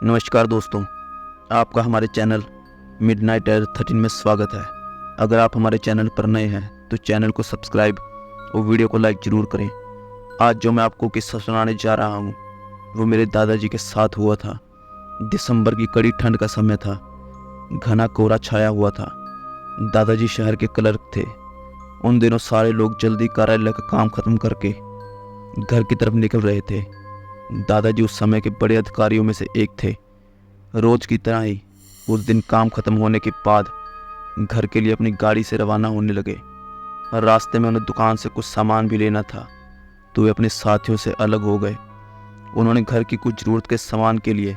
नमस्कार दोस्तों, आपका हमारे चैनल मिडनाइट एयर 13 में स्वागत है। अगर आप हमारे चैनल पर नए हैं तो चैनल को सब्सक्राइब और वीडियो को लाइक ज़रूर करें। आज जो मैं आपको किस्सा सुनाने जा रहा हूँ वो मेरे दादाजी के साथ हुआ था। दिसंबर की कड़ी ठंड का समय था। घना कोहरा छाया हुआ था। दादाजी शहर के क्लर्क थे। उन दिनों सारे लोग जल्दी कार्यालय का काम खत्म करके घर की तरफ निकल रहे थे। दादाजी उस समय के बड़े अधिकारियों में से एक थे। रोज की तरह ही उस दिन काम खत्म होने के बाद घर के लिए अपनी गाड़ी से रवाना होने लगे। रास्ते में उन्हें दुकान से कुछ सामान भी लेना था तो वे अपने साथियों से अलग हो गए। उन्होंने घर की कुछ ज़रूरत के सामान के लिए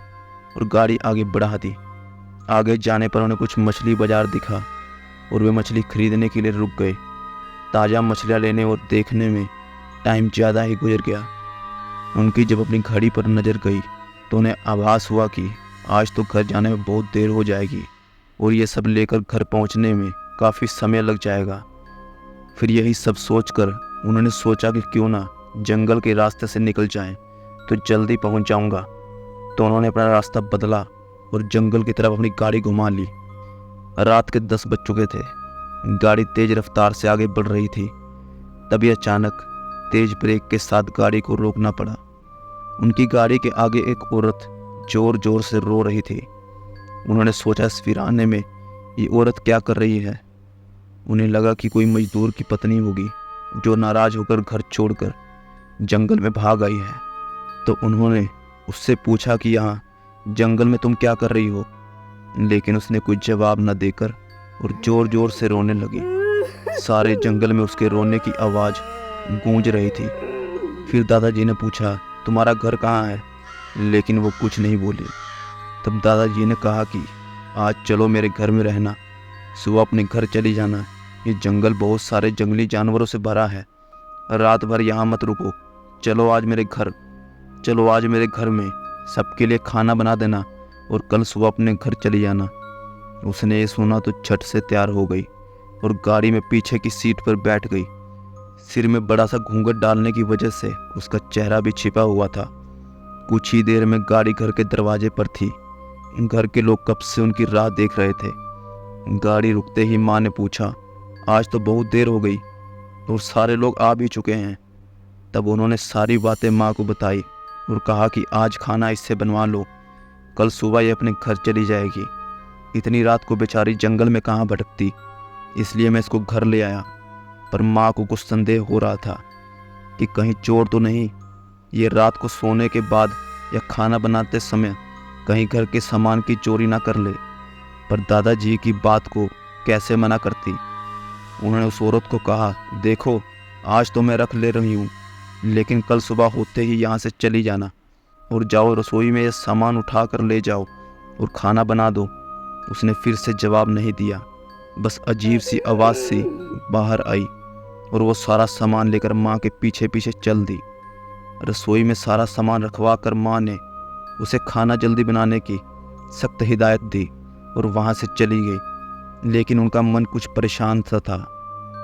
और गाड़ी आगे बढ़ा दी। आगे जाने पर उन्हें कुछ मछली बाजार दिखा और वे मछली खरीदने के लिए रुक गए। ताज़ा मछलियाँ लेने और देखने में टाइम ज़्यादा ही गुजर गया। उनकी जब अपनी घड़ी पर नज़र गई तो उन्हें आभास हुआ कि आज तो घर जाने में बहुत देर हो जाएगी और ये सब लेकर घर पहुंचने में काफ़ी समय लग जाएगा। फिर यही सब सोचकर उन्होंने सोचा कि क्यों ना जंगल के रास्ते से निकल जाएं तो जल्दी पहुंच जाऊंगा। तो उन्होंने अपना रास्ता बदला और जंगल की तरफ अपनी गाड़ी घुमा ली। रात के 10 बज चुके थे। गाड़ी तेज रफ्तार से आगे बढ़ रही थी। तभी अचानक तेज ब्रेक के साथ गाड़ी को रोकना पड़ा। उनकी गाड़ी के आगे एक औरत जोर जोर से रो रही थी। उन्होंने सोचा इस वीराने में ये औरत क्या कर रही है। उन्हें लगा कि कोई मजदूर की पत्नी होगी जो नाराज होकर घर छोड़कर जंगल में भाग आई है। तो उन्होंने उससे पूछा कि यहाँ जंगल में तुम क्या कर रही हो, लेकिन उसने कोई जवाब न देकर और जोर जोर से रोने लगी। सारे जंगल में उसके रोने की आवाज़ गूंज रही थी। फिर दादाजी ने पूछा, तुम्हारा घर कहाँ है? लेकिन वो कुछ नहीं बोली। तब दादाजी ने कहा कि आज चलो मेरे घर में रहना, सुबह अपने घर चली जाना। ये जंगल बहुत सारे जंगली जानवरों से भरा है। रात भर यहाँ मत रुको। चलो आज मेरे घर में सबके लिए खाना बना देना और कल सुबह अपने घर चली जाना। उसने ये सुना तो झट से तैयार हो गई और गाड़ी में पीछे की सीट पर बैठ गई। सिर में बड़ा सा घूंघट डालने की वजह से उसका चेहरा भी छिपा हुआ था। कुछ ही देर में गाड़ी घर के दरवाजे पर थी। घर के लोग कब से उनकी राह देख रहे थे। गाड़ी रुकते ही माँ ने पूछा, आज तो बहुत देर हो गई और सारे लोग आ भी चुके हैं। तब उन्होंने सारी बातें माँ को बताई और कहा कि आज खाना इससे बनवा लो, कल सुबह ये अपने घर चली जाएगी। इतनी रात को बेचारी जंगल में कहाँ भटकती, इसलिए मैं इसको घर ले आया। पर माँ को कुछ संदेह हो रहा था कि कहीं चोर तो नहीं ये रात को सोने के बाद या खाना बनाते समय कहीं घर के सामान की चोरी ना कर ले। पर दादाजी की बात को कैसे मना करती। उन्होंने उस औरत को कहा, देखो आज तो मैं रख ले रही हूँ, लेकिन कल सुबह होते ही यहाँ से चली जाना और जाओ रसोई में ये सामान उठा कर ले जाओ और खाना बना दो। उसने फिर से जवाब नहीं दिया। बस अजीब सी आवाज़ सी बाहर आई और वो सारा सामान लेकर माँ के पीछे पीछे चल दी। रसोई में सारा सामान रखवा कर माँ ने उसे खाना जल्दी बनाने की सख्त हिदायत दी और वहाँ से चली गई। लेकिन उनका मन कुछ परेशान सा था।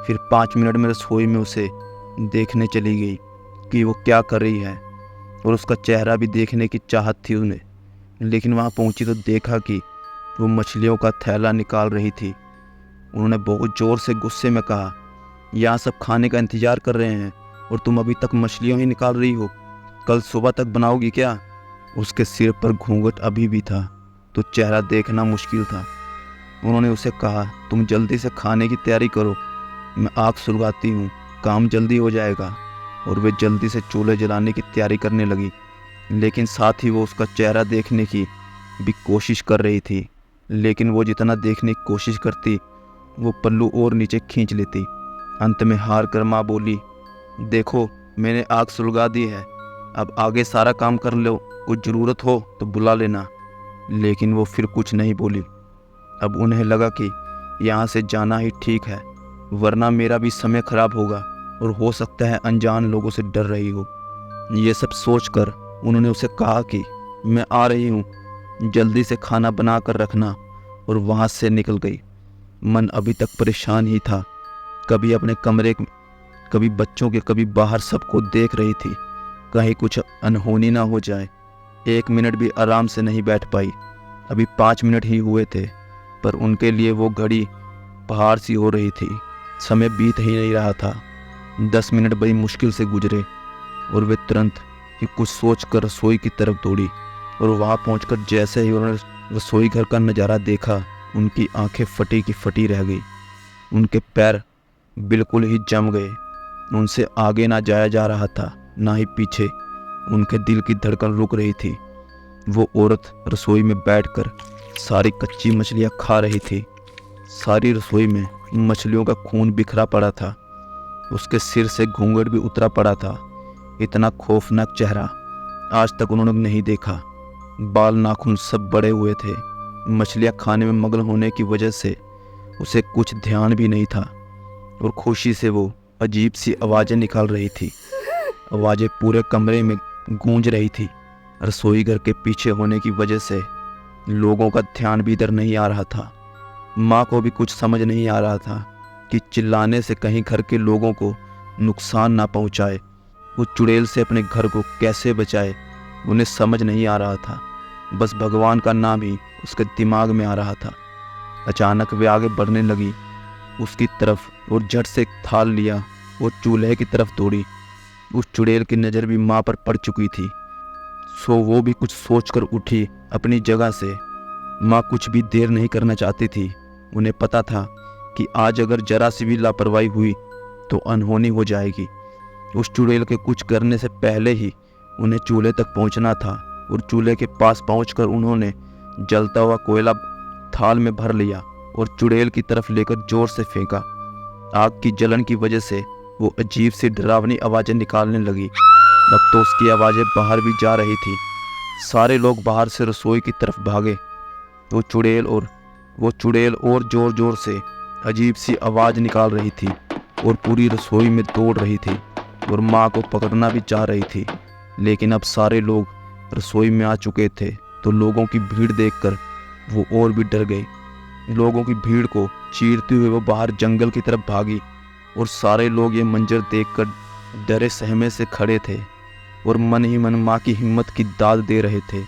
फिर 5 मिनट में रसोई में उसे देखने चली गई कि वो क्या कर रही है और उसका चेहरा भी देखने की चाहत थी उन्हें। लेकिन वहाँ पहुँची तो देखा कि वो मछलियों का थैला निकाल रही थी। उन्होंने बहुत ज़ोर से गुस्से में कहा, यहाँ सब खाने का इंतज़ार कर रहे हैं और तुम अभी तक मछलियाँ ही निकाल रही हो, कल सुबह तक बनाओगी क्या? उसके सिर पर घूंघट अभी भी था तो चेहरा देखना मुश्किल था। उन्होंने उसे कहा, तुम जल्दी से खाने की तैयारी करो, मैं आग सुलगाती हूँ, काम जल्दी हो जाएगा। और वे जल्दी से चूल्हे जलाने की तैयारी करने लगी। लेकिन साथ ही वो उसका चेहरा देखने की भी कोशिश कर रही थी। लेकिन वो जितना देखने की कोशिश करती वो पल्लू और नीचे खींच लेती। अंत में हार कर माँ बोली, देखो मैंने आग सुलगा दी है, अब आगे सारा काम कर लो, कुछ ज़रूरत हो तो बुला लेना। लेकिन वो फिर कुछ नहीं बोली। अब उन्हें लगा कि यहाँ से जाना ही ठीक है, वरना मेरा भी समय खराब होगा और हो सकता है अनजान लोगों से डर रही हो। ये सब सोचकर उन्होंने उसे कहा कि मैं आ रही हूँ, जल्दी से खाना बना कर रखना, और वहाँ से निकल गई। मन अभी तक परेशान ही था। कभी अपने कमरे, कभी बच्चों के, कभी बाहर सबको देख रही थी, कहीं कुछ अनहोनी ना हो जाए। 1 मिनट भी आराम से नहीं बैठ पाई। अभी 5 मिनट ही हुए थे, पर उनके लिए वो घड़ी पहाड़ सी हो रही थी। समय बीत ही नहीं रहा था। 10 मिनट बड़ी मुश्किल से गुजरे और वे तुरंत ही कुछ सोचकर रसोई की तरफ दौड़ी। और वहाँ पहुंचकर जैसे ही उन्होंने रसोई घर का नज़ारा देखा, उनकी आंखें फटी की फटी रह गई। उनके पैर बिल्कुल ही जम गए। उनसे आगे ना जाया जा रहा था, ना ही पीछे। उनके दिल की धड़कन रुक रही थी। वो औरत रसोई में बैठकर सारी कच्ची मछलियाँ खा रही थी। सारी रसोई में मछलियों का खून बिखरा पड़ा था। उसके सिर से घूंघट भी उतरा पड़ा था। इतना खौफनाक चेहरा आज तक उन्होंने नहीं देखा। बाल नाखून सब बड़े हुए थे। मछलियाँ खाने में मगन होने की वजह से उसे कुछ ध्यान भी नहीं था और खुशी से वो अजीब सी आवाज़ें निकाल रही थी। आवाज़ें पूरे कमरे में गूंज रही थी। रसोई घर के पीछे होने की वजह से लोगों का ध्यान भी इधर नहीं आ रहा था। माँ को भी कुछ समझ नहीं आ रहा था कि चिल्लाने से कहीं घर के लोगों को नुकसान ना पहुँचाए। वो चुड़ैल से अपने घर को कैसे बचाए, उन्हें समझ नहीं आ रहा था। बस भगवान का नाम ही उसके दिमाग में आ रहा था। अचानक वे आगे बढ़ने लगी उसकी तरफ और झट से एक थाल लिया और चूल्हे की तरफ दौड़ी। उस चुड़ैल की नज़र भी माँ पर पड़ चुकी थी, सो वो भी कुछ सोचकर उठी अपनी जगह से। माँ कुछ भी देर नहीं करना चाहती थी। उन्हें पता था कि आज अगर जरा सी भी लापरवाही हुई तो अनहोनी हो जाएगी। उस चुड़ैल के कुछ करने से पहले ही उन्हें चूल्हे तक पहुंचना था और चूल्हे के पास पहुंचकर उन्होंने जलता हुआ कोयला थाल में भर लिया और चुड़ैल की तरफ लेकर जोर से फेंका। आग की जलन की वजह से वो अजीब सी डरावनी आवाज़ें निकालने लगी। अब तो उसकी आवाज़ें बाहर भी जा रही थी। सारे लोग बाहर से रसोई की तरफ भागे। वो चुड़ैल और ज़ोर ज़ोर से अजीब सी आवाज़ निकाल रही थी और पूरी रसोई में दौड़ रही थी और माँ को पकड़ना भी चाह रही थी। लेकिन अब सारे लोग रसोई में आ चुके थे, तो लोगों की भीड़ देखकर वो और भी डर गई। लोगों की भीड़ को चीरते हुए वो बाहर जंगल की तरफ भागी और सारे लोग ये मंजर देखकर डरे सहमे से खड़े थे और मन ही मन माँ की हिम्मत की दाद दे रहे थे।